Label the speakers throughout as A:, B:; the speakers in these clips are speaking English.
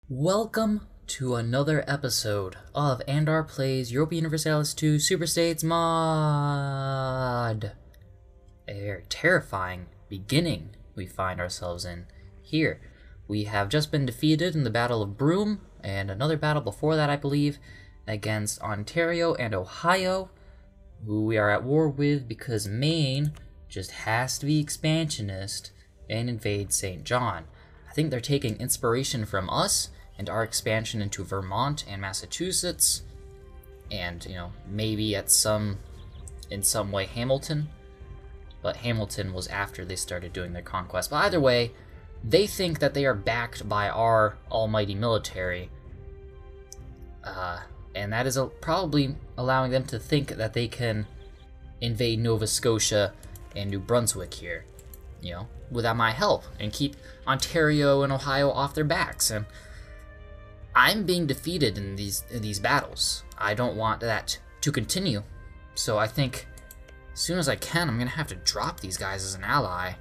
A: Welcome to another episode of Andar Plays Europa Universalis Superstates Mod. A terrifying beginning we find ourselves in here. We have just been defeated in the Battle of Broome, and another battle before that, I believe, against Ontario and Ohio, who we are at war with because Maine just has to be expansionist and invade St. John. I think they're taking inspiration from us and our expansion into Vermont and Massachusetts, and maybe in some way Hamilton, but Hamilton was after they started doing their conquest. But either way, they think that they are backed by our almighty military, and that is probably allowing them to think that they can invade Nova Scotia and New Brunswick here, without my help, and keep Ontario and Ohio off their backs. And I'm being defeated in these battles. I don't want that to continue. So I think as soon as I can, I'm gonna have to drop these guys as an ally.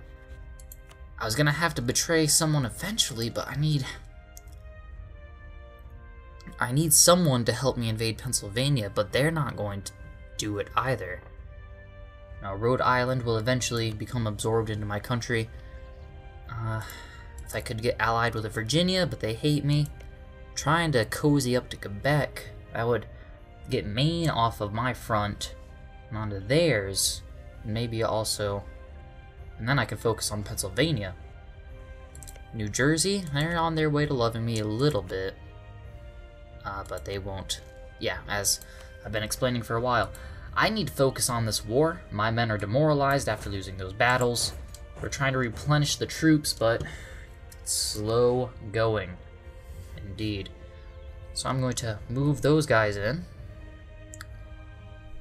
A: I was gonna have to betray someone eventually, but I need someone to help me invade Pennsylvania, but they're not going to do it either. Now, Rhode Island will eventually become absorbed into my country. If I could get allied with Virginia, but they hate me. Trying to cozy up to Quebec, I would get Maine off of my front and onto theirs, and maybe also, and then I could focus on Pennsylvania. New Jersey, they're on their way to loving me a little bit, but they won't. Yeah, as I've been explaining for a while, I need to focus on this war. My men are demoralized after losing those battles. We're trying to replenish the troops, but it's slow going. Indeed. So I'm going to move those guys in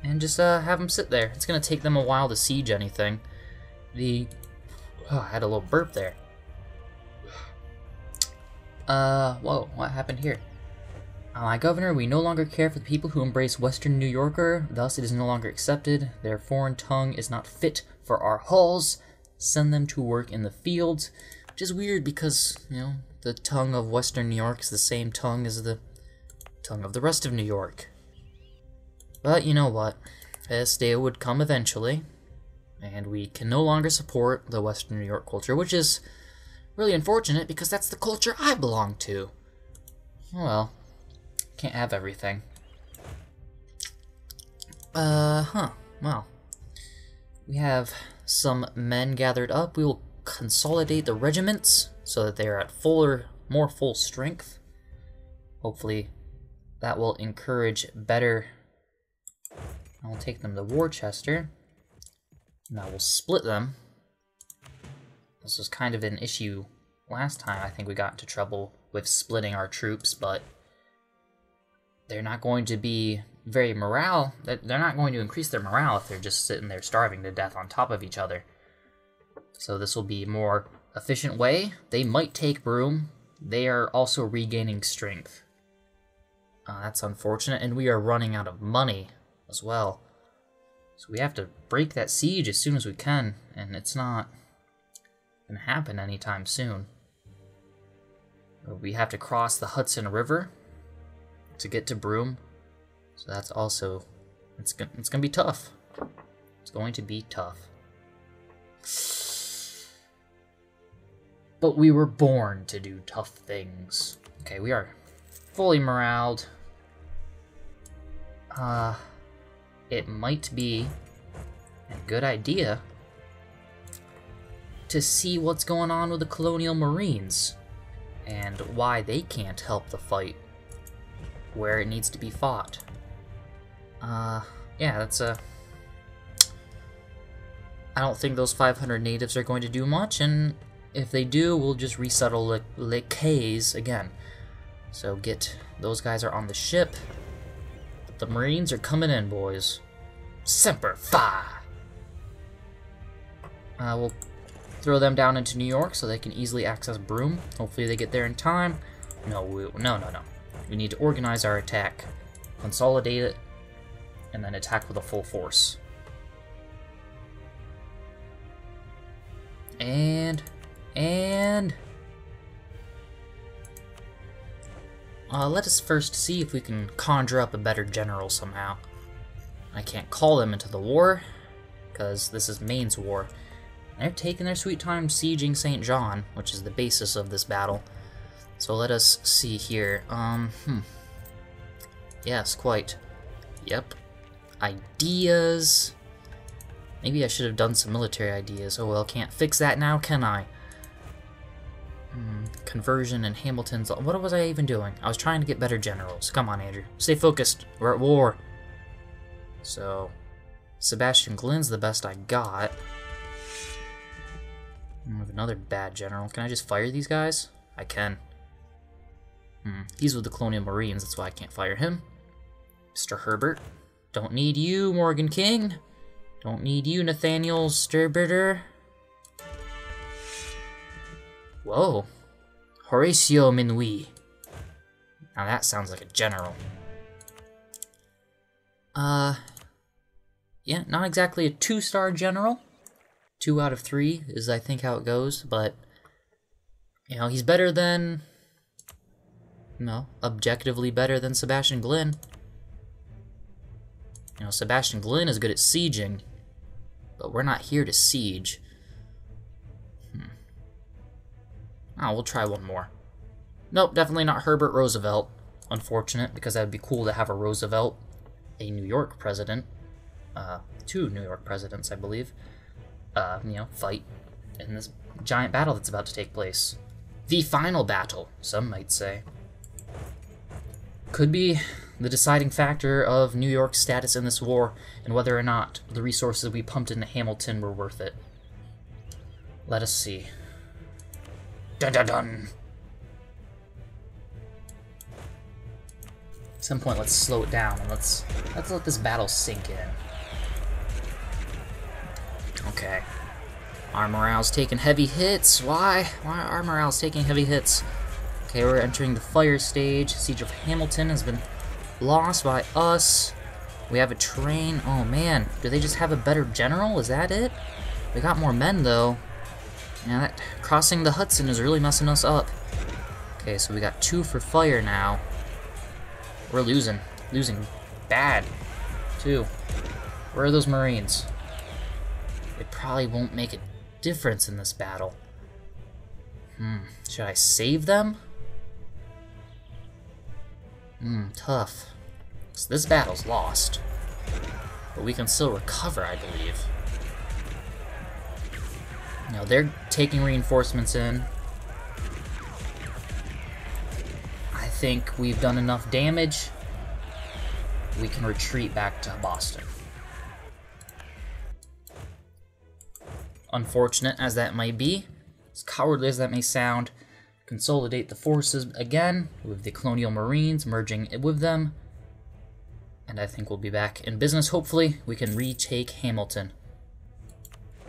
A: and just have them sit there. It's going to take them a while to siege anything. I had a little burp there. Whoa, what happened here? My governor, we no longer care for the people who embrace Western New Yorker, thus it is no longer accepted. Their foreign tongue is not fit for our halls. Send them to work in the fields. Which is weird because, the tongue of Western New York is the same tongue as the tongue of the rest of New York. But you know what? This day would come eventually, and we can no longer support the Western New York culture, which is really unfortunate because that's the culture I belong to. Well, can't have everything. Well, we have some men gathered up. We will consolidate the regiments so that they are at more full strength. Hopefully that will encourage better. I'll take them to Worcester. And I will split them. This was kind of an issue last time. I think we got into trouble with splitting our troops, but they're not going to be very they're not going to increase their morale if they're just sitting there starving to death on top of each other. So this will be a more efficient way. They might take Broome. They are also regaining strength. That's unfortunate, and we are running out of money as well. So we have to break that siege as soon as we can, and it's not going to happen anytime soon. We have to cross the Hudson River to get to Broome, so that's also, it's going to be tough. It's going to be tough. But we were born to do tough things. Okay, we are fully moraled. It might be a good idea to see what's going on with the Colonial Marines and why they can't help the fight where it needs to be fought. Yeah, that's I don't think those 500 natives are going to do much, and if they do, we'll just resettle Les Cays again. So those guys are on the ship. But the Marines are coming in, boys. Semper Fi! We'll throw them down into New York so they can easily access Broome. Hopefully they get there in time. No. We need to organize our attack, consolidate it, and then attack with a full force. And Let us first see if we can conjure up a better general somehow. I can't call them into the war, because this is Maine's war. They're taking their sweet time sieging St. John, which is the basis of this battle. So let us see here. Yes, quite. Yep. Ideas. Maybe I should have done some military ideas. Oh well, can't fix that now, can I? Conversion and Hamilton's... What was I even doing? I was trying to get better generals. Come on, Andrew. Stay focused. We're at war. So, Sebastian Glynn's the best I got. I have another bad general. Can I just fire these guys? I can. He's with the Colonial Marines, that's why I can't fire him. Mr. Herbert. Don't need you, Morgan King. Don't need you, Nathaniel Sturberter. Whoa. Horatio Minuit. Now that sounds like a general. Yeah, not exactly a 2-star general. 2 out of 3 is, I think, how it goes, but, you know, he's better than, no, objectively better than Sebastian Glynn. You know, Sebastian Glynn is good at sieging, but we're not here to siege. Oh, we'll try one more. Nope, definitely not Herbert Roosevelt. Unfortunate, because that would be cool to have a Roosevelt, a New York president, 2 New York presidents, I believe, you know, fight in this giant battle that's about to take place. The final battle, some might say. Could be the deciding factor of New York's status in this war, and whether or not the resources we pumped into Hamilton were worth it. Let us see. Dun dun dun! At some point, let's slow it down, and let's let this battle sink in. Okay. Our morale's taking heavy hits. Why? Why are our morale's taking heavy hits? Okay, we're entering the fire stage. Siege of Hamilton has been lost by us. We have a train. Oh man, do they just have a better general? Is that it? We got more men though. Yeah, that crossing the Hudson is really messing us up. Okay, so we got 2 for fire now. We're losing. Losing bad, too. Where are those Marines? They probably won't make a difference in this battle. Should I save them? Tough. So this battle's lost. But we can still recover, I believe. You know, they're taking reinforcements in. I think we've done enough damage. We can retreat back to Boston. Unfortunate as that might be, as cowardly as that may sound, consolidate the forces again with the Colonial Marines, merging with them. And I think we'll be back in business. Hopefully, we can retake Hamilton.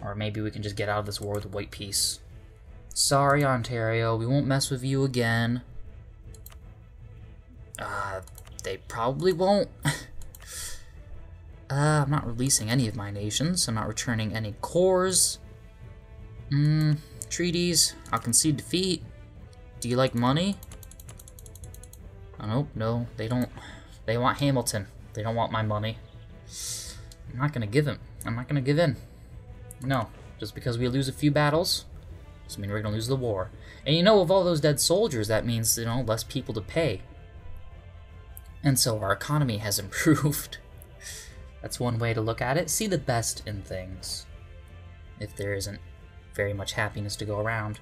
A: Or maybe we can just get out of this war with a white peace. Sorry, Ontario, we won't mess with you again. They probably won't. I'm not releasing any of my nations. I'm not returning any cores. Treaties. I'll concede defeat. Do you like money? Oh, nope, no, they don't. They want Hamilton. They don't want my money. I'm not gonna give him. I'm not gonna give in. No, just because we lose a few battles doesn't mean we're gonna lose the war. And you know, with all those dead soldiers, that means, you know, less people to pay. And so our economy has improved. That's one way to look at it. See the best in things, if there isn't very much happiness to go around.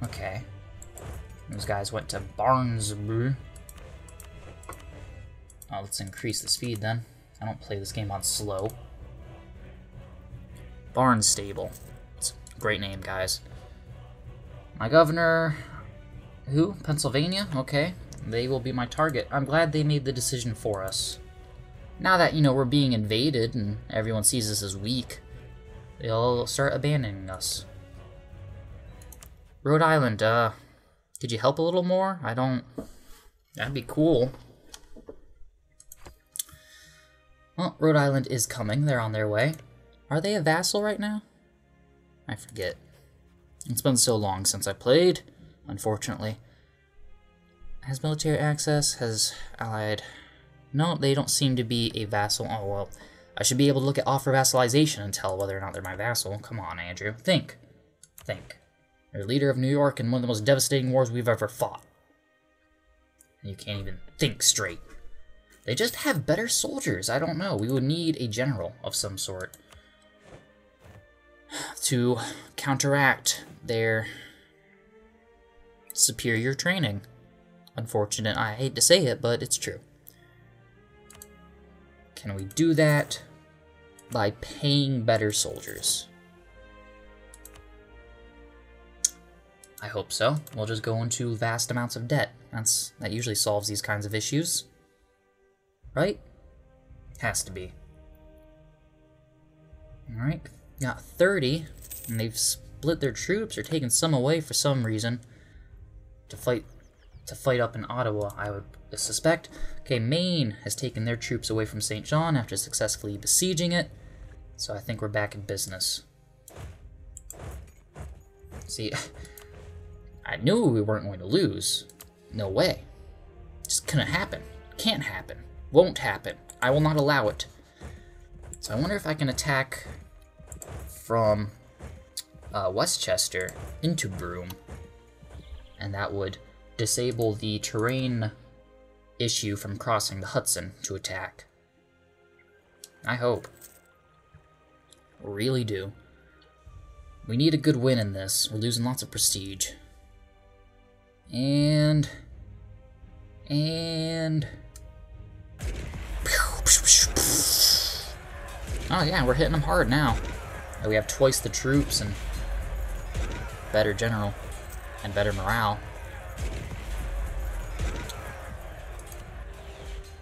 A: Okay. Those guys went to Barnesburg. Oh, let's increase the speed then. I don't play this game on slow. Barnstable. It's a great name, guys. My governor... Who? Pennsylvania? Okay. They will be my target. I'm glad they made the decision for us. Now that, you know, we're being invaded and everyone sees us as weak, they'll start abandoning us. Rhode Island, could you help a little more? I don't... That'd be cool. Well, Rhode Island is coming. They're on their way. Are they a vassal right now? I forget. It's been so long since I played, unfortunately. Has military access, has allied... No, they don't seem to be a vassal. Oh, well, I should be able to look at offer vassalization and tell whether or not they're my vassal. Come on, Andrew. Think. Think. You're leader of New York in one of the most devastating wars we've ever fought. You can't even think straight. They just have better soldiers. I don't know. We would need a general of some sort to counteract their superior training. Unfortunate. I hate to say it, but it's true. Can we do that by paying better soldiers? I hope so. We'll just go into vast amounts of debt. That usually solves these kinds of issues. Right? Has to be. Alright, got 30, and they've split their troops or taken some away for some reason to fight up in Ottawa, I would suspect. Okay, Maine has taken their troops away from St. John after successfully besieging it, so I think we're back in business. See, I knew we weren't going to lose. No way. Just couldn't happen. Can't happen. Won't happen. I will not allow it. So I wonder if I can attack from Westchester into Broome, and that would disable the terrain issue from crossing the Hudson to attack. I hope. Really do. We need a good win in this. We're losing lots of prestige. And... Oh yeah, we're hitting them hard now. We have twice the troops and better general and better morale.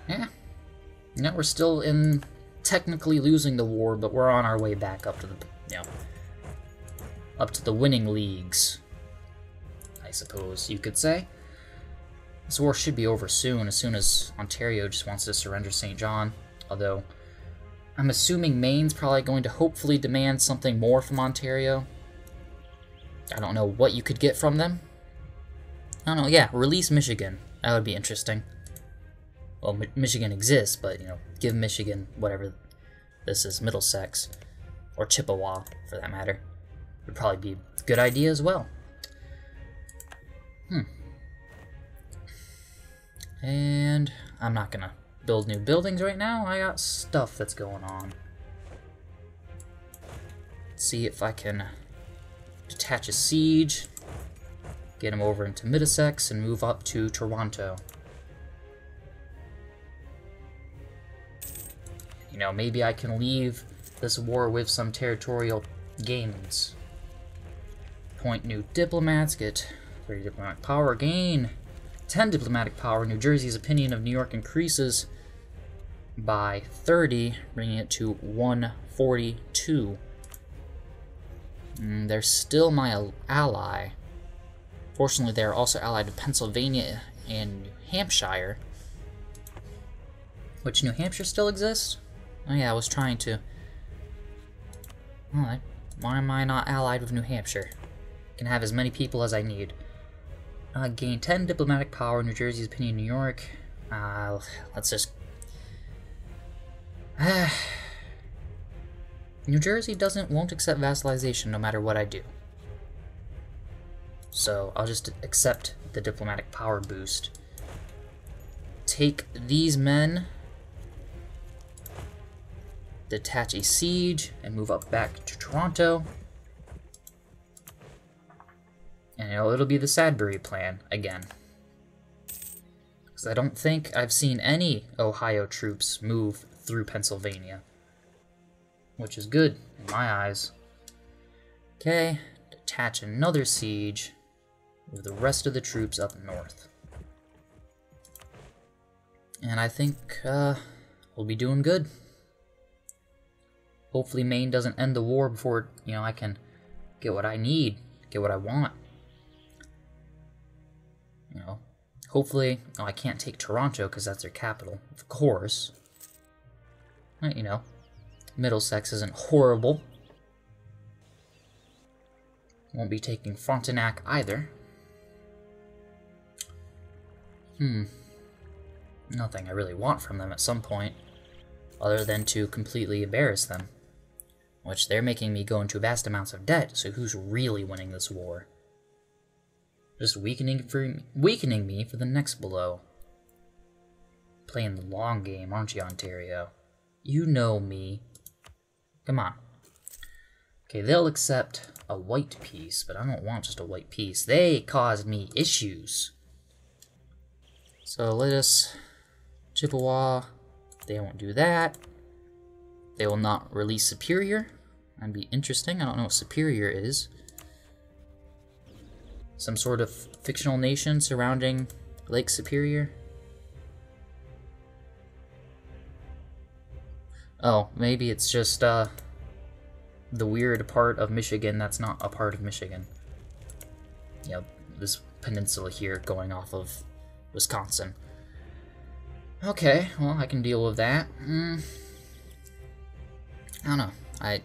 A: Yeah. No, we're still technically losing the war, but we're on our way back up to the, up to the winning leagues, I suppose you could say. This war should be over soon, as soon as Ontario just wants to surrender St. John, although I'm assuming Maine's probably going to hopefully demand something more from Ontario. I don't know what you could get from them. I don't know, yeah, release Michigan. That would be interesting. Well, Michigan exists, but, give Michigan whatever this is, Middlesex, or Chippewa, for that matter. Would probably be a good idea as well. And I'm not gonna build new buildings right now. I got stuff that's going on. Let's see if I can detach a siege, get him over into Middlesex, and move up to Toronto. Maybe I can leave this war with some territorial gains. Appoint new diplomats, get 30 diplomatic power, gain 10 diplomatic power. New Jersey's opinion of New York increases by 30, bringing it to 142. They're still my ally. Fortunately, they're also allied to Pennsylvania and New Hampshire. Which, New Hampshire still exists? Oh yeah, I was trying to... Oh, why am I not allied with New Hampshire? I can have as many people as I need. Gain 10 diplomatic power, New Jersey's opinion, New York. Let's just... New Jersey won't accept vassalization no matter what I do. So I'll just accept the diplomatic power boost. Take these men, detach a siege, and move up back to Toronto. And it'll be the Sadbury plan again. Because I don't think I've seen any Ohio troops move through Pennsylvania. Which is good, in my eyes. Okay, detach another siege, move the rest of the troops up north. And I think we'll be doing good. Hopefully Maine doesn't end the war before, I can get what I need, get what I want. Hopefully, I can't take Toronto because that's their capital, of course. But, Middlesex isn't horrible. Won't be taking Frontenac either. Nothing I really want from them at some point, other than to completely embarrass them. Which they're making me go into vast amounts of debt, so who's really winning this war? Just weakening me for the next blow. Playing the long game, aren't you, Ontario? You know me. Come on. Okay, they'll accept a white piece, but I don't want just a white piece. They caused me issues. So let us... Chippewa, they won't do that. They will not release Superior. That'd be interesting. I don't know what Superior is. Some sort of fictional nation surrounding Lake Superior. Oh, maybe it's just the weird part of Michigan that's not a part of Michigan. Yeah, this peninsula here going off of Wisconsin. Okay, well, I can deal with that. I don't know. I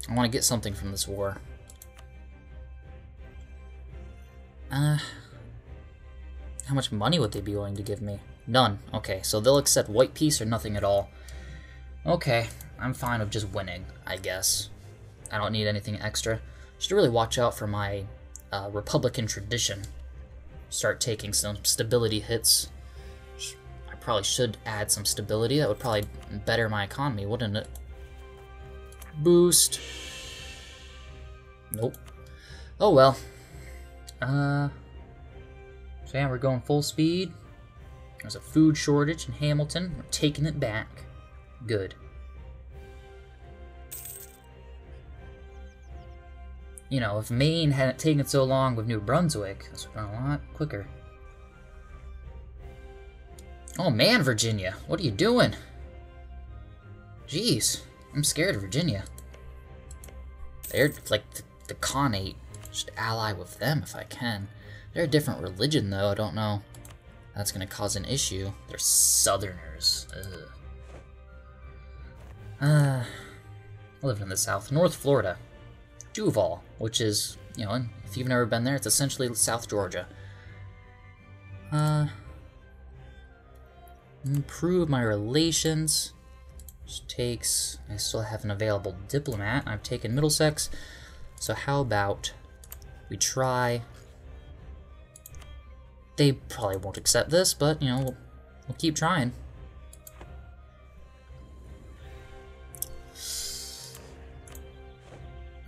A: want to get something from this war. How much money would they be willing to give me? None. Okay, so they'll accept white peace or nothing at all. Okay, I'm fine with just winning, I guess. I don't need anything extra. Should really watch out for my Republican tradition. Start taking some stability hits. I probably should add some stability. That would probably better my economy, wouldn't it? Boost. Nope. Oh well. So yeah, we're going full speed. There's a food shortage in Hamilton. We're taking it back. Good. You know, if Maine hadn't taken so long with New Brunswick, this would have been a lot quicker. Oh man, Virginia, what are you doing? Jeez, I'm scared of Virginia. They're like the Khanate. Should ally with them if I can. They're a different religion though, I don't know. That's gonna cause an issue. They're Southerners. Ugh. I live in the South. North Florida. Duval, which is, you know, if you've never been there, it's essentially South Georgia. Improve my relations. Which takes... I still have an available diplomat. I've taken Middlesex. So how about we try... They probably won't accept this, but, you know, we'll keep trying.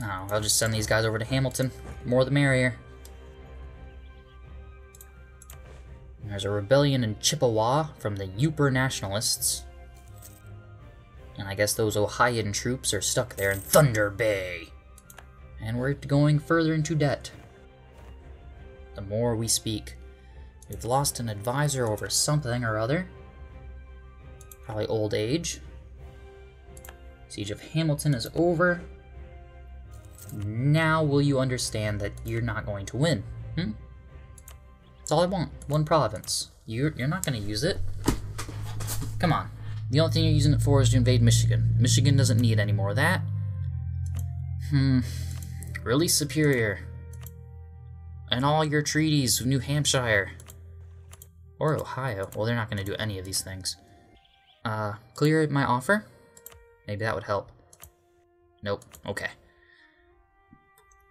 A: Oh, I'll just send these guys over to Hamilton. More the merrier. And there's a rebellion in Chippewa from the Yooper Nationalists. And I guess those Ohioan troops are stuck there in Thunder Bay. And we're going further into debt. The more we speak. We've lost an advisor over something or other. Probably old age. Siege of Hamilton is over. Now will you understand that you're not going to win? That's all I want. One province. You're not going to use it. Come on. The only thing you're using it for is to invade Michigan. Michigan doesn't need any more of that. Really superior. And all your treaties with New Hampshire. Or Ohio. Well, they're not going to do any of these things. Clear my offer? Maybe that would help. Nope. Okay.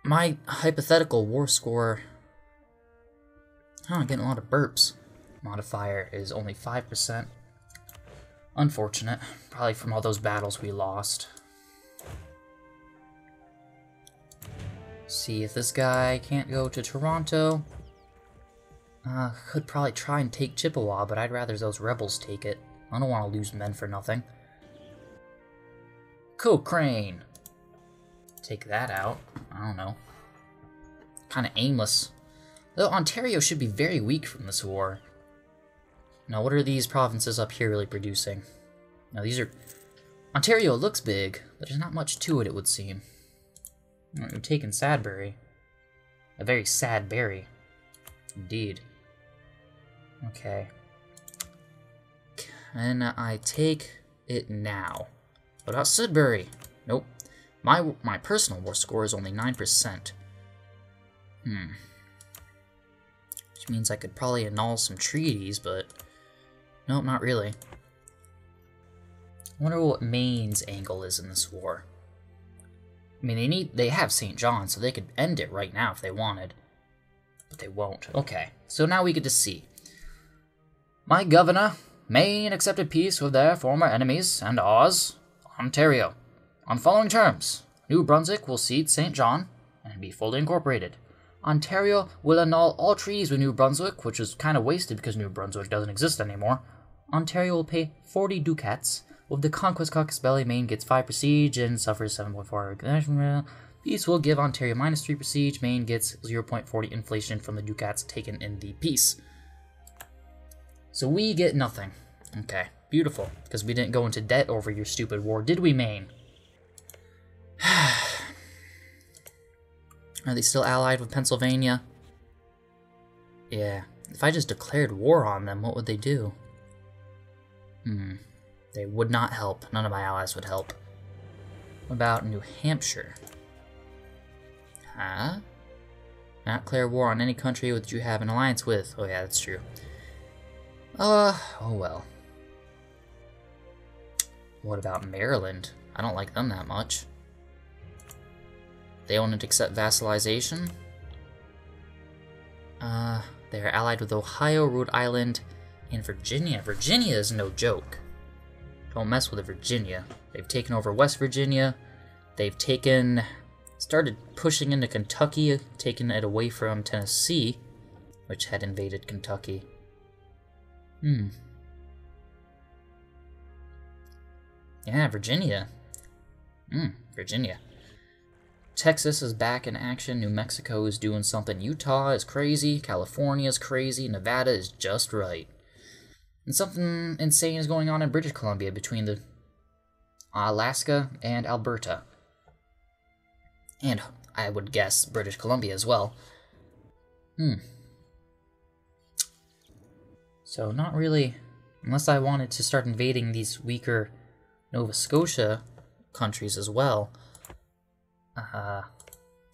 A: My hypothetical war score... Oh, I'm getting a lot of burps. Modifier is only 5%. Unfortunate. Probably from all those battles we lost. See if this guy can't go to Toronto. Could probably try and take Chippewa, but I'd rather those rebels take it. I don't want to lose men for nothing. Cochrane! Take that out. I don't know. Kind of aimless. Though Ontario should be very weak from this war. Now, what are these provinces up here really producing? Now, these are... Ontario looks big, but there's not much to it, it would seem. We've taken Sadbury. A very sad berry. Indeed. Okay. Can I take it now? What about Sudbury? Nope. My personal war score is only 9%. Which means I could probably annul some treaties, but nope, not really. I wonder what Maine's angle is in this war. I mean, they have St. John, so they could end it right now if they wanted. But they won't. Okay, so now we get to see. My governor, Maine accepted peace with their former enemies and ours, Ontario. On following terms, New Brunswick will cede St. John and be fully incorporated. Ontario will annul all treaties with New Brunswick, which is kind of wasted because New Brunswick doesn't exist anymore. Ontario will pay 40 ducats. With the Conquest Caucus Belly, Maine gets 5 prestige and suffers 7.4. Peace will give Ontario -3 prestige. Maine gets 0.40 inflation from the ducats taken in the peace. So we get nothing. Okay, beautiful. Because we didn't go into debt over your stupid war, did we, Maine? Are they still allied with Pennsylvania? Yeah. If I just declared war on them, what would they do? They would not help. None of my allies would help. What about New Hampshire? Huh? Not declare war on any country that you have an alliance with. Oh yeah, that's true. Oh well. What about Maryland? I don't like them that much. They won't accept vassalization. They are allied with Ohio, Rhode Island, and Virginia. Virginia is no joke. Don't mess with Virginia. They've taken over West Virginia. They've started pushing into Kentucky, taking it away from Tennessee, which had invaded Kentucky. Yeah, Virginia. Virginia. Texas is back in action. New Mexico is doing something. Utah is crazy. California is crazy. Nevada is just right. And something insane is going on in British Columbia between the Alaska and Alberta. And I would guess British Columbia as well. So not really, unless I wanted to start invading these weaker Nova Scotia countries as well.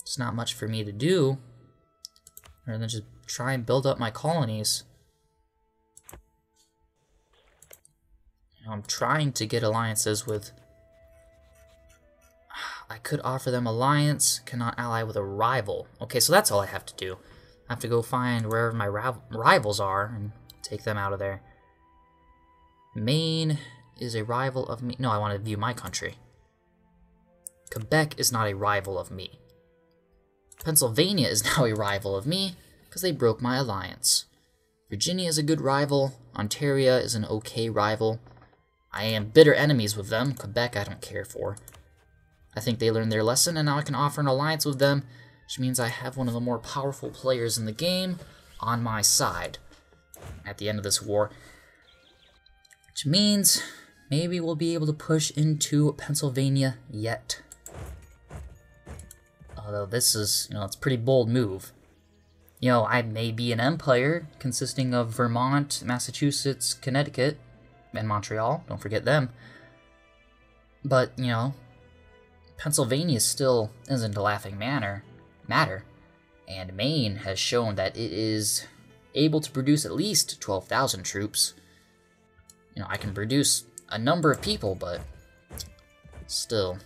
A: It's not much for me to do, rather than just try and build up my colonies. I'm trying to get alliances with... I could offer them alliance, cannot ally with a rival. Okay, so that's all I have to do. I have to go find wherever my rivals are and take them out of there. Maine is a rival of me. No, I want to view my country. Quebec is not a rival of me. Pennsylvania is now a rival of me because they broke my alliance. Virginia is a good rival. Ontario is an okay rival. I am bitter enemies with them. Quebec I don't care for. I think they learned their lesson and now I can offer an alliance with them, which means I have one of the more powerful players in the game on my side at the end of this war. Which means maybe we'll be able to push into Pennsylvania yet. Although this is, it's a pretty bold move. I may be an empire consisting of Vermont, Massachusetts, Connecticut, and Montreal. Don't forget them. But, Pennsylvania still isn't a laughing matter. And Maine has shown that it is able to produce at least 12,000 troops. I can produce a number of people, but still.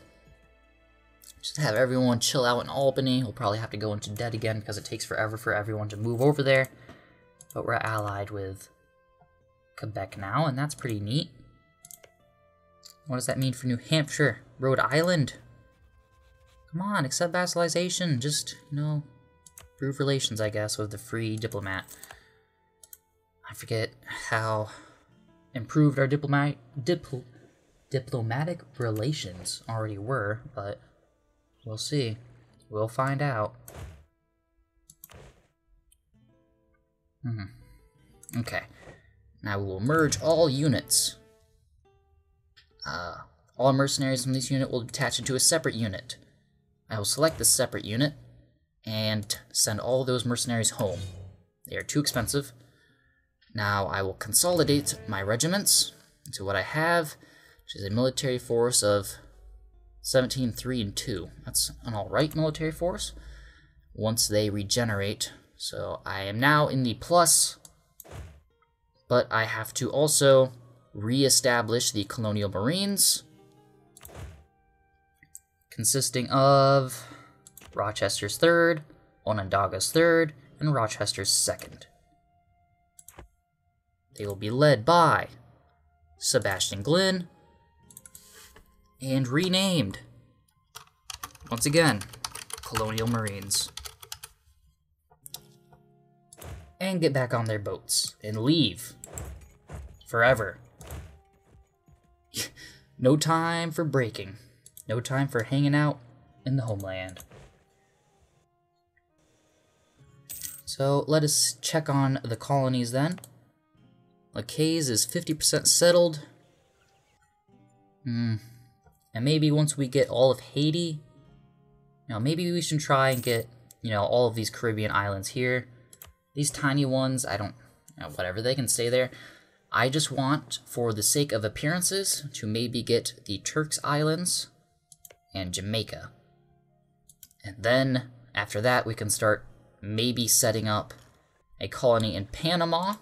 A: Just have everyone chill out in Albany. We'll probably have to go into debt again because it takes forever for everyone to move over there. But we're allied with Quebec now, and that's pretty neat. What does that mean for New Hampshire? Rhode Island? Come on, accept vassalization. Just, improve relations, I guess, with the free diplomat. I forget how improved our diplomatic relations already were, but we'll see. We'll find out. Okay. Now we will merge all units. All mercenaries from this unit will attach into a separate unit. I will select this separate unit and send all those mercenaries home. They are too expensive. Now I will consolidate my regiments into what I have, which is a military force of 17, 3, and 2. That's an alright military force. Once they regenerate So I am now in the plus, but I have to also re-establish the Colonial Marines, consisting of Rochester's 3rd, Onondaga's 3rd, and Rochester's 2nd. They will be led by Sebastian Glynn, and renamed, once again, Colonial Marines. And get back on their boats and leave forever. No time for breaking. No time for hanging out in the homeland. So let us check on the colonies then. Lacaze is 50% settled. And maybe once we get all of Haiti, maybe we should try and get, all of these Caribbean islands here. These tiny ones, I don't, whatever, they can stay there. I just want, for the sake of appearances, to maybe get the Turks Islands and Jamaica. And then, after that, we can start maybe setting up a colony in Panama,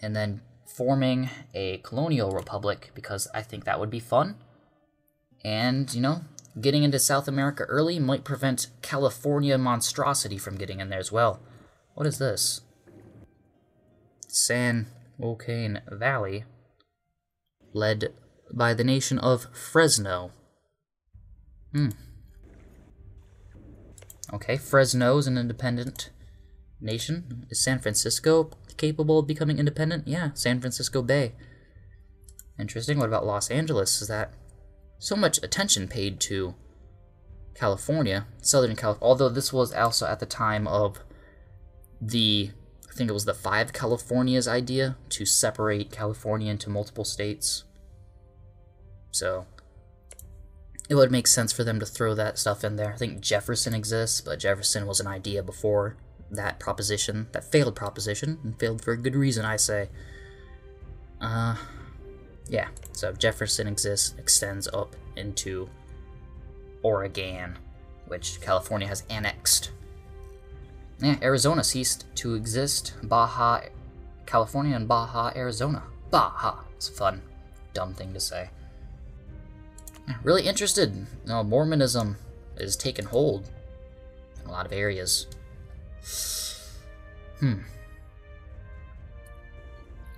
A: and then forming a colonial republic, because I think that would be fun. And, getting into South America early might prevent California monstrosity from getting in there as well. What is this? San Joaquin Valley, led by the nation of Fresno. Okay, Fresno is an independent nation. Is San Francisco capable of becoming independent? Yeah, San Francisco Bay. Interesting. What about Los Angeles? Is that so much attention paid to California, Southern California? Although this was also at the time of I think it was the 5 Californias idea to separate California into multiple states. So it would make sense for them to throw that stuff in there. I think Jefferson exists, but Jefferson was an idea before that proposition, that failed proposition, and failed for a good reason, I say. Yeah, so Jefferson extends up into Oregon, which California has annexed. Yeah, Arizona ceased to exist. Baja California and Baja Arizona. Baja. It's a fun, dumb thing to say. Yeah, really interested. Mormonism is taking hold in a lot of areas.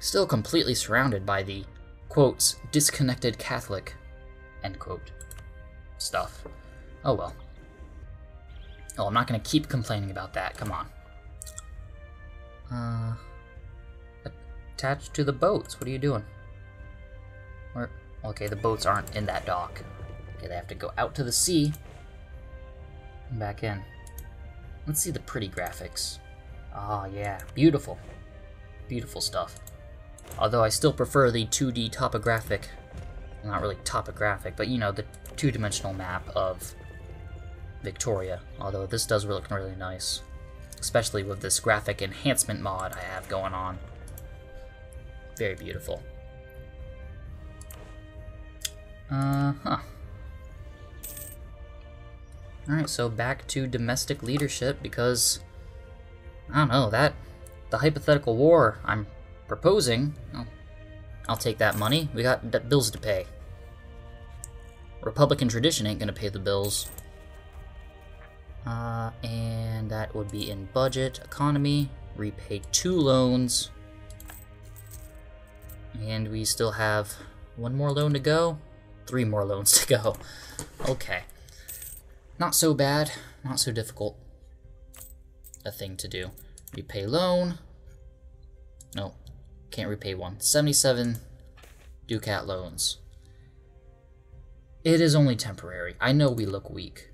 A: Still completely surrounded by the, quotes, disconnected Catholic, end quote, stuff. Oh well. Oh, I'm not going to keep complaining about that. Come on. Attached to the boats. What are you doing? Okay, the boats aren't in that dock. Okay, they have to go out to the sea and back in. Let's see the pretty graphics. Oh, yeah. Beautiful. Beautiful stuff. Although I still prefer the 2D topographic, well, not really topographic, but the two-dimensional map of Victoria, although this does look really nice, especially with this graphic enhancement mod I have going on. Very beautiful. Alright, so back to domestic leadership, because, I don't know, the hypothetical war I'm proposing, I'll take that money. We got bills to pay. Republican tradition ain't gonna pay the bills. And that would be in budget, economy, repay 2 loans. And we still have 1 more loan to go, 3 more loans to go. Okay. Not so bad, not so difficult a thing to do. Repay loan. No, can't repay one. 77 ducat loans. It is only temporary. I know we look weak.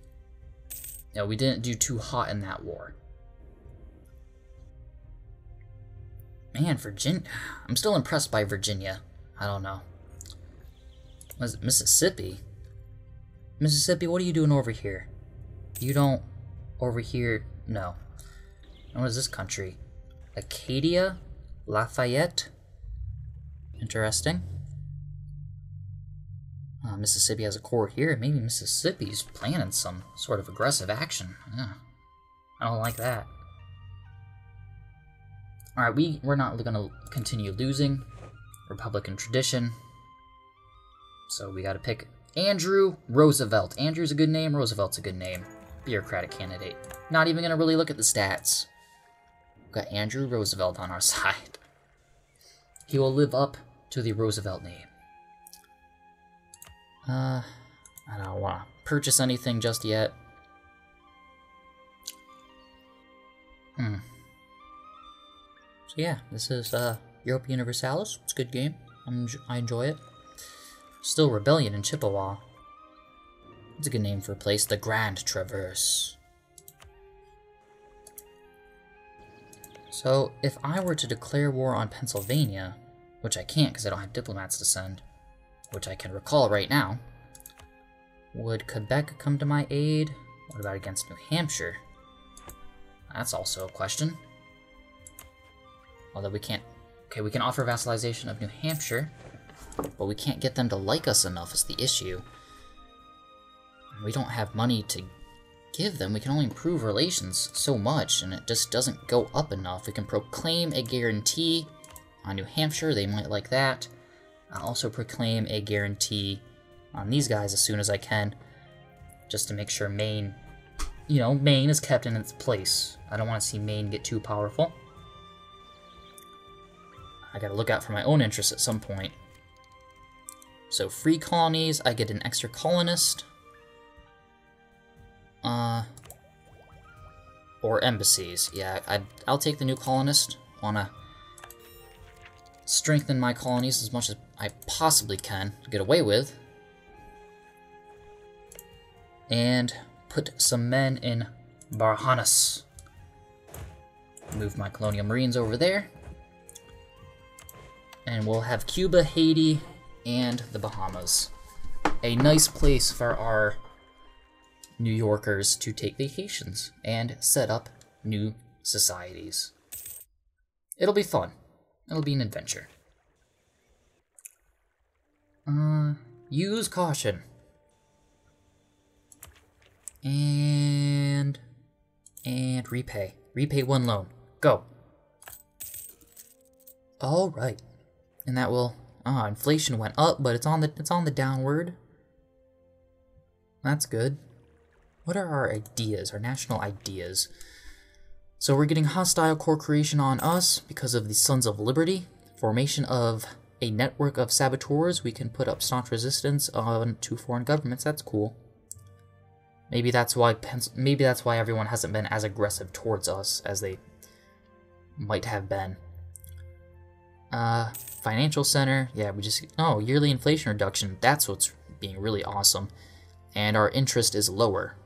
A: We didn't do too hot in that war. Man, Virginia. I'm still impressed by Virginia. I don't know. Was it Mississippi? Mississippi, what are you doing over here? You don't... Over here... No. And what is this country? Acadia? Lafayette? Interesting. Mississippi has a core here. Maybe Mississippi's planning some sort of aggressive action. Yeah. I don't like that. Alright, we're not gonna continue losing. Republican tradition. So we gotta pick Andrew Roosevelt. Andrew's a good name, Roosevelt's a good name. Bureaucratic candidate. Not even gonna really look at the stats. We've got Andrew Roosevelt on our side. He will live up to the Roosevelt name. I don't want to purchase anything just yet. So yeah, this is Europa Universalis. It's a good game. I enjoy it. Still Rebellion in Chippewa. It's a good name for a place. The Grand Traverse. So, if I were to declare war on Pennsylvania, which I can't because I don't have diplomats to send, which I can recall right now, would Quebec come to my aid? What about against New Hampshire? That's also a question. Although we can't... Okay, we can offer vassalization of New Hampshire, but we can't get them to like us enough is the issue. We don't have money to give them. We can only improve relations so much, and it just doesn't go up enough. We can proclaim a guarantee on New Hampshire. They might like that. I'll also proclaim a guarantee on these guys as soon as I can, just to make sure Maine, you know, Maine is kept in its place. I don't want to see Maine get too powerful. I gotta look out for my own interests at some point. So free colonies, I get an extra colonist. Or embassies. Yeah, I'll take the new colonist. Wanna strengthen my colonies as much as I possibly can to get away with. And put some men in Barahanas. Move my colonial marines over there. And we'll have Cuba, Haiti, and the Bahamas. A nice place for our New Yorkers to take vacations and set up new societies. It'll be fun. It'll be an adventure. Use caution. And repay. Repay one loan. Go. All right. And that will... inflation went up, but it's on the downward. That's good. What are our ideas, our national ideas? So we're getting hostile core creation on us because of the Sons of Liberty. Formation of a network of saboteurs. We can put up staunch resistance to foreign governments. That's cool. Maybe that's why everyone hasn't been as aggressive towards us as they might have been. Financial center. Yeah, we just... Oh, yearly inflation reduction. That's what's being really awesome. And our interest is lower.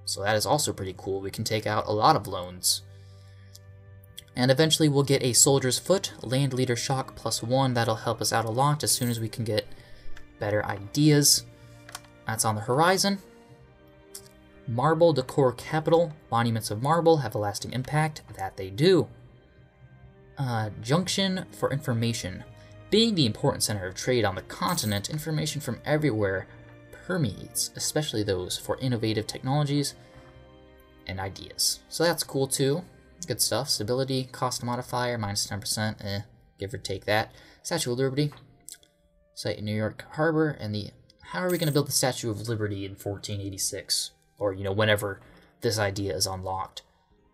A: So that is also pretty cool. We can take out a lot of loans. And eventually we'll get a soldier's foot, land leader shock +1. That'll help us out a lot as soon as we can get better ideas. That's on the horizon. Marble decor capital. Monuments of marble have a lasting impact. That they do. Junction for information. Being the important center of trade on the continent, information from everywhere permeates, especially those for innovative technologies and ideas. So that's cool too. Good stuff. Stability, cost modifier, -10%, give or take that. Statue of Liberty, site in New York Harbor, and the... How are we going to build the Statue of Liberty in 1486? Or, you know, whenever this idea is unlocked.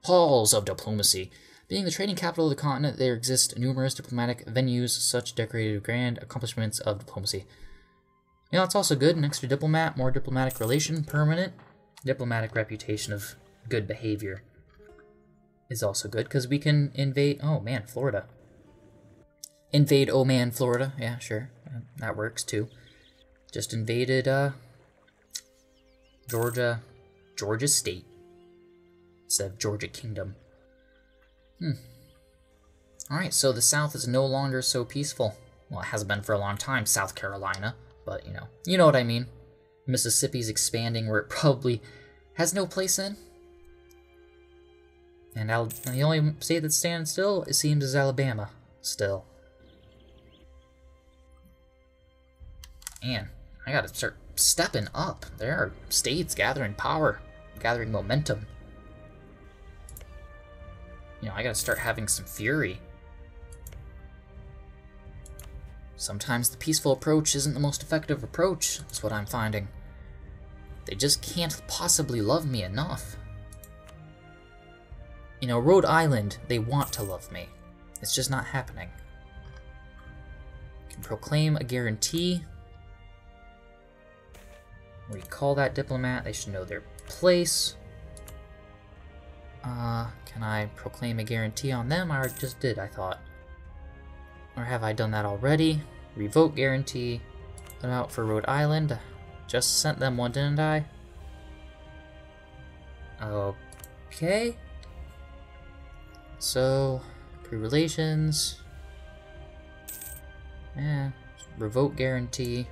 A: Halls of diplomacy. Being the trading capital of the continent, there exist numerous diplomatic venues, such decorated grand accomplishments of diplomacy. You know, it's also good. An extra diplomat, more diplomatic relation, permanent. Diplomatic reputation of good behavior is also good, because we can invade... Oh, man, Florida. Invade, oh, man, Florida. Yeah, sure. That works, too. Just invaded, Georgia State. Instead of Georgia Kingdom. Alright, so the South is no longer so peaceful. Well, it hasn't been for a long time, South Carolina. But, you know what I mean. Mississippi's expanding where it probably has no place in. And the only state that's standing still, it seems, is Alabama. Still. Man, I gotta start stepping up. There are states gathering power, gathering momentum. You know, I gotta start having some fury Sometimes the peaceful approach isn't the most effective approach, is what I'm finding. They just can't possibly love me enough. You know, Rhode Island, they want to love me. It's just not happening. Can proclaim a guarantee. Recall that diplomat, they should know their place. Can I proclaim a guarantee on them? I just did, I thought. Or have I done that already? Revoke guarantee. What about for Rhode Island? Just sent them one, didn't I? Okay. So, pre-relations. Yeah, revoke guarantee.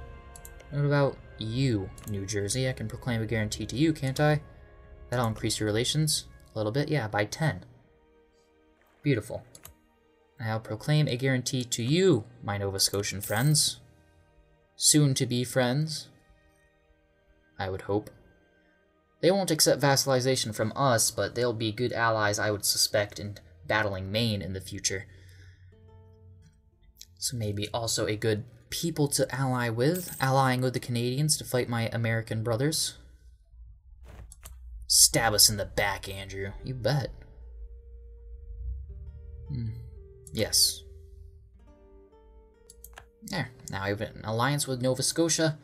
A: What about you, New Jersey? I can proclaim a guarantee to you, can't I? That'll increase your relations a little bit. Yeah, by 10. Beautiful. I'll proclaim a guarantee to you, my Nova Scotian friends. Soon-to-be friends. I would hope. They won't accept vassalization from us, but they'll be good allies, I would suspect, in battling Maine in the future. So maybe also a good people to ally with, allying with the Canadians to fight my American brothers. Stab us in the back, Andrew. You bet. Yes. There. Now I have an alliance with Nova Scotia.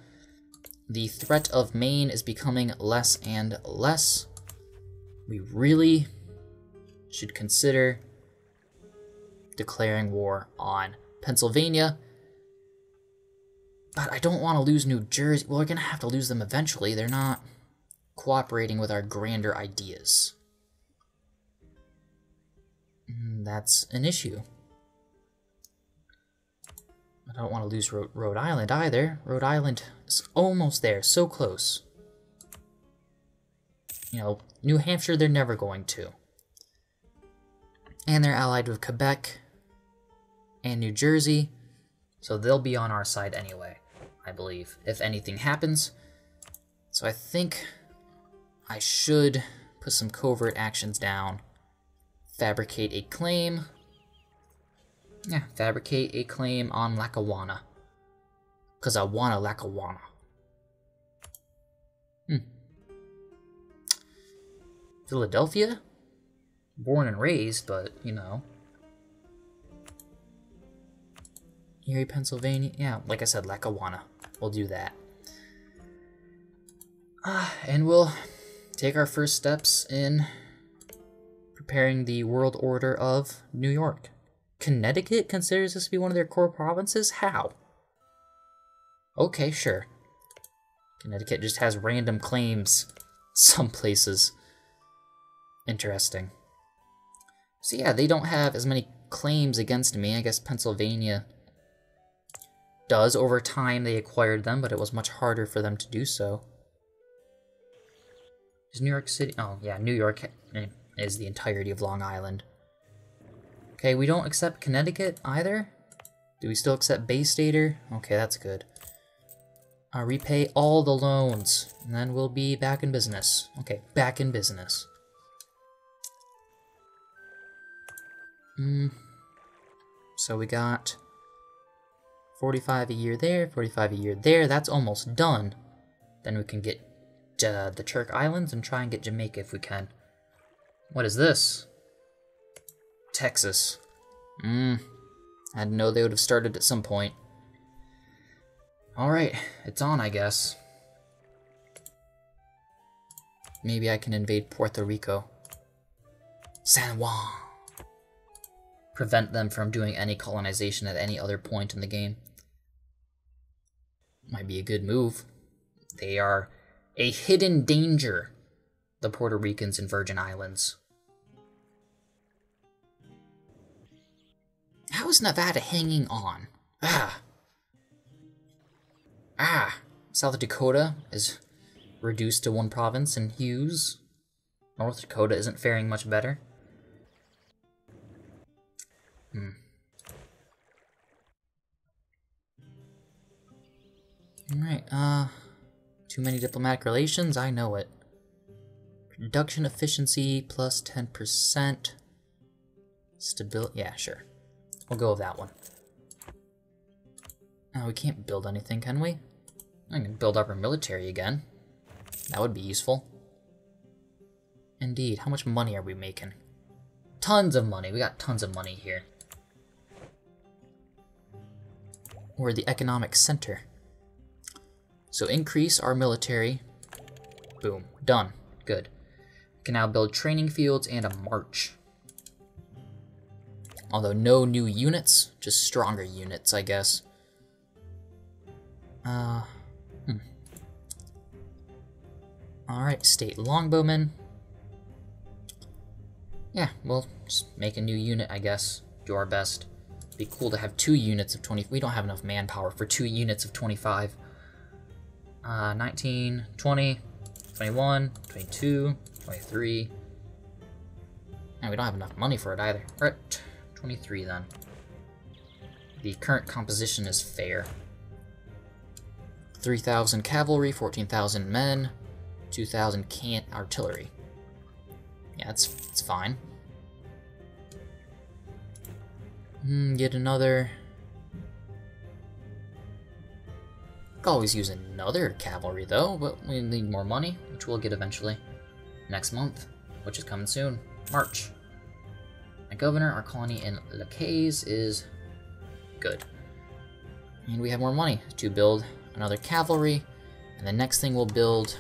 A: The threat of Maine is becoming less and less. We really should consider declaring war on Pennsylvania. But I don't want to lose New Jersey. Well, we're going to have to lose them eventually. They're not cooperating with our grander ideas. That's an issue. I don't want to lose Rhode Island either. Rhode Island is almost there, so close. You know, New Hampshire, they're never going to. And they're allied with Quebec and New Jersey, so they'll be on our side anyway, I believe, if anything happens. So I think I should put some covert actions down. Fabricate a claim. Yeah, fabricate a claim on Lackawanna. Because I want a Lackawanna. Philadelphia? Born and raised, but, you know. Erie, Pennsylvania. Yeah, like I said, Lackawanna. We'll do that. And we'll take our first steps in preparing the world order of New York. Connecticut considers this to be one of their core provinces? How? Okay, sure. Connecticut just has random claims some places. Interesting. So yeah, they don't have as many claims against me. I guess Pennsylvania does. Over time they acquired them, but it was much harder for them to do so. Is New York City? Oh yeah, New York is the entirety of Long Island. Okay, we don't accept Connecticut either. Do we still accept Bay Stater? Okay, that's good. Repay all the loans, and then we'll be back in business. Okay, back in business. So we got 45 a year there, 45 a year there. That's almost done. Then we can get the Turk Islands and try and get Jamaica if we can. What is this? Texas. I didn't know they would have started at some point. Alright, it's on, I guess. Maybe I can invade Puerto Rico. San Juan. Prevent them from doing any colonization at any other point in the game. Might be a good move. They are a hidden danger, the Puerto Ricans and Virgin Islands. How is Nevada hanging on? South Dakota is reduced to one province in Hughes. North Dakota isn't faring much better. Alright, too many diplomatic relations? I know it. Production efficiency plus 10%. Stability, yeah, sure. We'll go with that one. Oh, we can't build anything, can we? I can build up our military again. That would be useful. Indeed. How much money are we making? Tons of money. We got tons of money here. We're the economic center. So increase our military. Boom. Done. Good. We can now build training fields and a march. Although no new units, just stronger units, I guess. Alright, state longbowmen. Yeah, we'll just make a new unit, I guess. Do our best. Be cool to have 2 units of 20. We don't have enough manpower for 2 units of 25. 19, 20, 21, 22, 23. And we don't have enough money for it either. We're at 23 then. The current composition is fair. 3,000 cavalry, 14,000 men, 2,000 artillery. Yeah, it's fine. Get another... Could always use another cavalry though, but we need more money, which we'll get eventually. Next month, which is coming soon. March. My governor, our colony in Lacaze is good. And we have more money to build another cavalry, and the next thing we'll build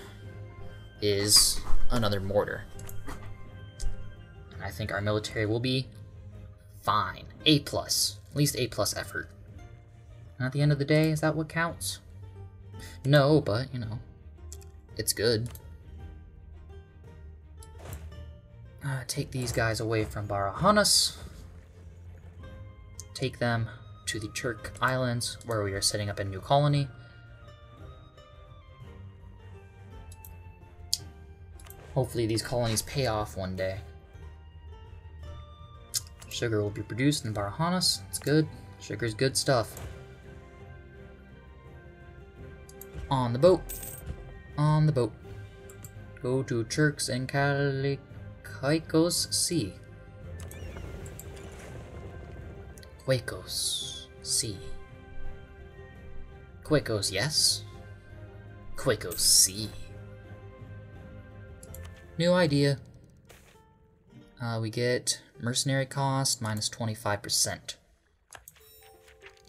A: is another mortar. And I think our military will be fine. A+. At least A+ effort. And at the end of the day, is that what counts? No, but, you know, it's good. Take these guys away from Barahanas. Take them to the Turk Islands, where we are setting up a new colony. Hopefully these colonies pay off one day. Sugar will be produced in Barahanas. It's good. Sugar's good stuff. On the boat. On the boat. Go to Turks and Caicos Sea. Caicos Sea. Caicos, yes. Caicos Sea. New idea. We get mercenary cost minus 25%.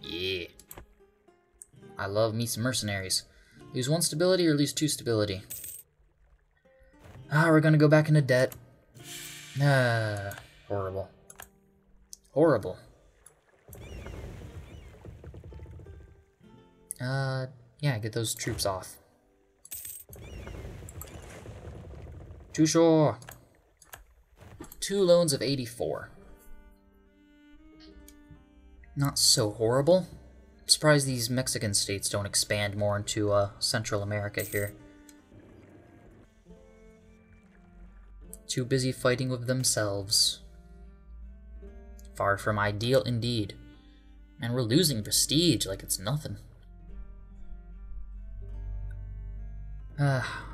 A: Yeah. I love me some mercenaries. Lose 1 stability or lose 2 stability. We're gonna go back into debt. Horrible. Horrible. Yeah, get those troops off. To shore! 2 loans of 84. Not so horrible. I'm surprised these Mexican states don't expand more into Central America here. Too busy fighting with themselves. Far from ideal indeed. And we're losing prestige like it's nothing.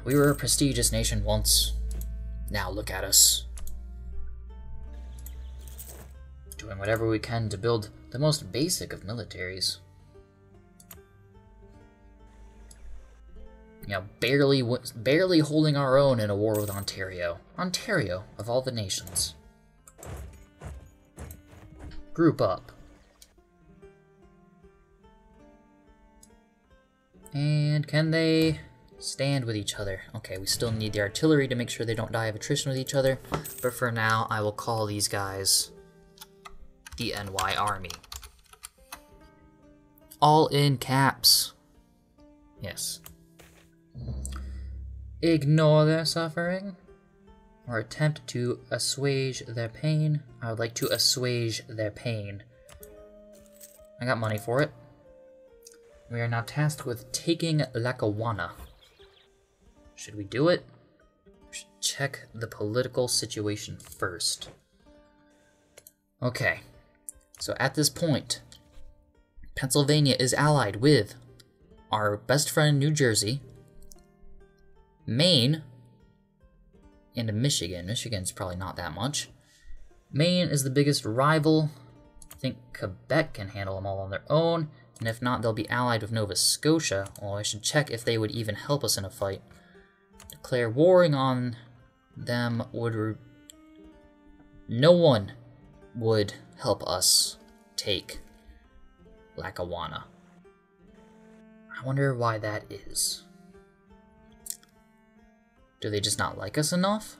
A: We were a prestigious nation once. Now look at us. Doing whatever we can to build the most basic of militaries. You know, barely holding our own in a war with Ontario. Ontario, of all the nations. Group up. And can they stand with each other? Okay, we still need the artillery to make sure they don't die of attrition with each other. But for now, I will call these guys the NY Army. All in caps. Yes. Ignore their suffering, or attempt to assuage their pain. I would like to assuage their pain. I got money for it. We are now tasked with taking Lackawanna. Should we do it? We should check the political situation first. Okay, so at this point, Pennsylvania is allied with our best friend New Jersey, Maine, and Michigan. Michigan's probably not that much. Maine is the biggest rival. I think Quebec can handle them all on their own. And if not, they'll be allied with Nova Scotia. Well, I should check if they would even help us in a fight. Declare warring on them would... No one would help us take Lackawanna. I wonder why that is. Do they just not like us enough?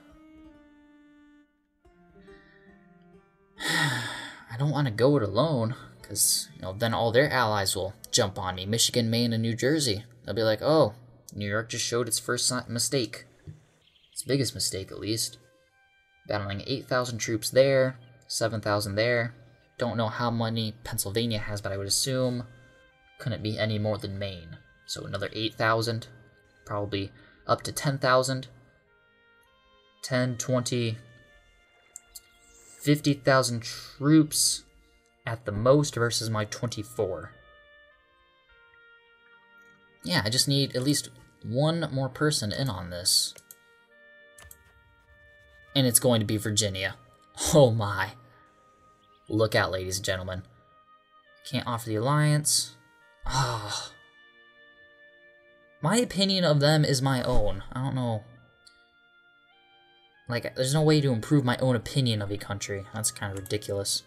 A: I don't want to go it alone, because, you know, then all their allies will jump on me. Michigan, Maine, and New Jersey. They'll be like, oh, New York just showed its first mistake. Its biggest mistake, at least. Battling 8,000 troops there, 7,000 there. Don't know how many Pennsylvania has, but I would assume couldn't be any more than Maine. So another 8,000, probably up to 10,000. 10, 20, 50,000 troops at the most versus my 24. Yeah, I just need at least one more person in on this. And it's going to be Virginia. Oh my. Look out, ladies and gentlemen. Can't offer the alliance. Ah. My opinion of them is my own. I don't know. Like, there's no way to improve my own opinion of a country. That's kind of ridiculous.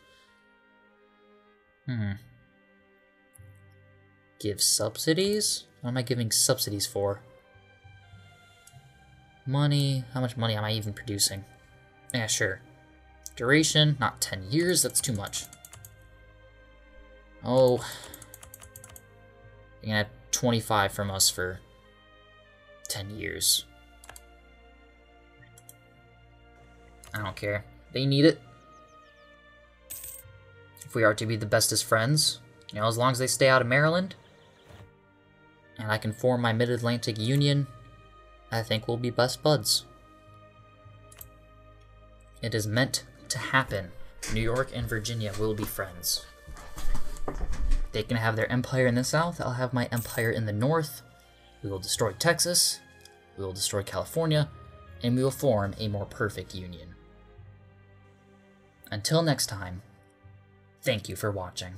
A: Give subsidies? What am I giving subsidies for? Money. How much money am I even producing? Yeah, sure. Duration, not 10 years. That's too much. Oh. You're gonna have 25 from us for 10 years. I don't care. They need it. If we are to be the bestest friends, you know, as long as they stay out of Maryland, and I can form my Mid-Atlantic Union, I think we'll be best buds. It is meant to happen. New York and Virginia will be friends. They can have their empire in the south, I'll have my empire in the north. We will destroy Texas, we will destroy California, and we will form a more perfect union. Until next time, thank you for watching.